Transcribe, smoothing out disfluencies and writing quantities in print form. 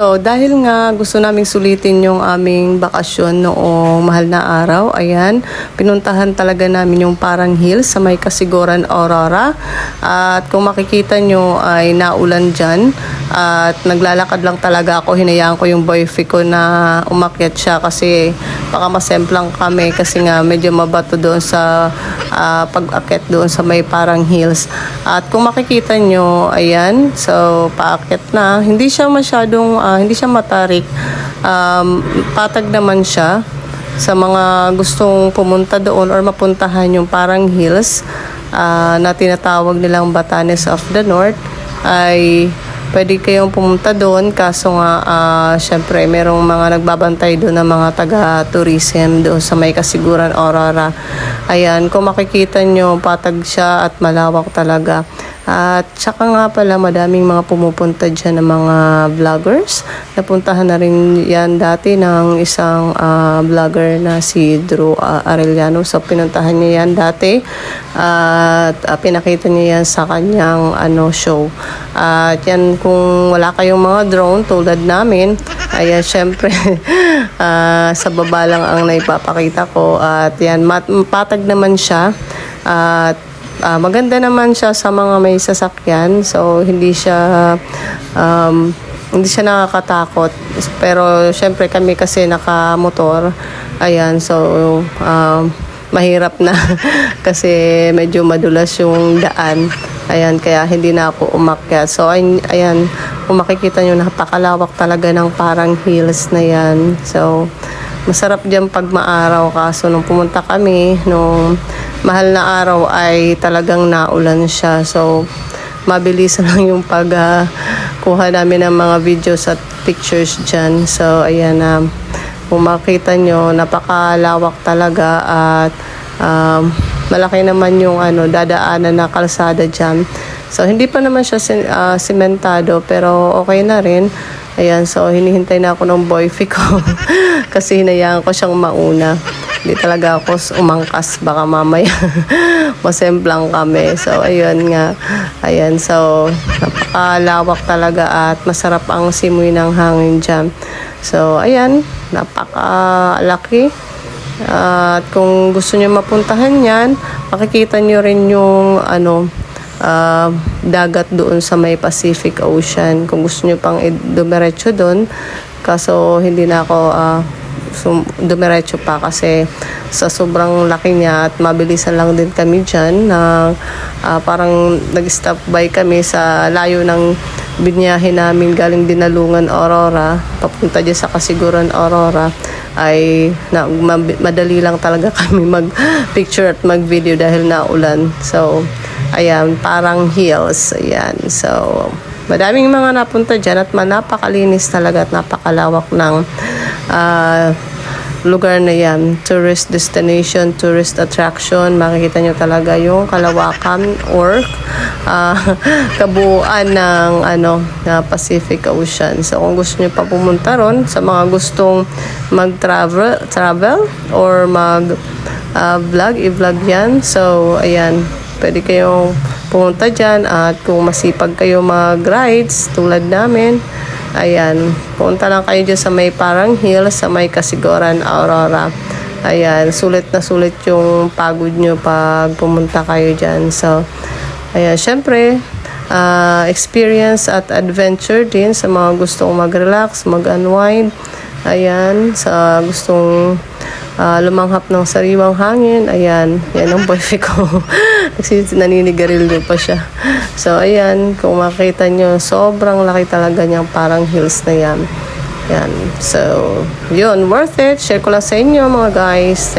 So, dahil nga gusto naming sulitin yung aming bakasyon noong mahal na araw, ayan, pinuntahan talaga namin yung Parang Hills sa may Kasiguran, Aurora. At kung makikita nyo ay naulan dyan. At naglalakad lang talaga ako, hinayaan ko yung boyfriend ko na umakyat siya kasi baka masemplang kami kasi nga medyo mabato doon sa pag-akyat doon sa may Parang Hills. At kung makikita nyo, ayan, so paakyat na. Hindi siya masyadong hindi siya matarik. Patag naman siya sa mga gustong pumunta doon or mapuntahan yung Parang Hills na tinatawag nilang Batanes of the North, ay pwede kayong pumunta doon. Kaso nga syempre merong mga nagbabantay doon ng mga taga-tourism doon sa may Kasiguran, Aurora. Ayan, kung makikita nyo, patag siya at malawak talaga. At saka nga pala madaming mga pumupunta dyan ng mga vloggers. Napuntahan na rin yan dati ng isang vlogger na si Drew Arellano. So pinuntahan niya yan dati at pinakita niya yan sa kanyang show. At yan, kung wala kayong mga drone tulad namin, ayan, syempre sa baba lang ang naipapakita ko. At yan, patag naman siya. At maganda naman siya sa mga may sasakyan. So hindi siya nakakatakot. Pero syempre kami kasi nakamotor. Ayan, so mahirap na kasi medyo madulas yung daan. Ayan, kaya hindi na ako umakyat. So ayan, kung makikita nyo, napakalawak talaga ng Parang Hills na yan. So masarap dyan pag maaraw. Kaso nung pumunta kami nung mahal na araw ay talagang naulan siya. So mabilis lang yung pagkuha namin ng mga videos at pictures dyan. So ayan, kung makita nyo, napakalawak talaga at malaki naman yung dadaanan na kalsada dyan. So hindi pa naman siya sementado, pero okay na rin. Ayan, so hinihintay na ako ng boyfriend ko kasi hinayaan ko siyang mauna. Hindi talaga ako umangkas, baka mamaya masemplang kami. So ayun nga, ayan, so napakalawak talaga at masarap ang simoy ng hangin dyan. So ayan, napakalaki. At kung gusto niyo mapuntahan yan, makikita niyo rin yung dagat doon sa may Pacific Ocean. Kung gusto niyo pang dumiretso doon, kaso hindi na ako dumiretso pa kasi sa sobrang laki niya at mabilisan lang din kami dyan na parang nag-stop by kami sa layo ng binyahe namin galing Dinalungan, Aurora papunta dyan sa Kasiguran, Aurora. Ay madali lang talaga kami mag-picture at mag-video dahil naulan. So ayan, Parang Hills. Ayan, so madaming mga napunta dyan at napakalinis talaga at napakalawak ng lugar na yan. Tourist destination, tourist attraction. Makikita nyo talaga yung kalawakan or kabuuan ng Pacific Ocean. So kung gusto nyo pa pumunta ron, sa mga gustong mag-travel or i-vlog yan. So ayan, pwede kayong pumunta dyan. At kung masipag kayo mag-rides tulad namin, ayan, punta lang kayo dyan sa may Parang Hills, sa may Kasiguran, Aurora. Ayan, sulit na sulit yung pagod nyo pag pumunta kayo dyan. So ayan, syempre experience at adventure din sa mga gustong mag-relax, mag-unwind. Ayan, sa gustong lumanghap ng sariwang hangin. Ayan, yan ang boyfriend ko. Naninigarilyo pa siya. So ayan, kung makita nyo, sobrang laki talaga niyang Parang Hills na yan. Yan, so yun, worth it. Share ko lang sa inyo mga guys.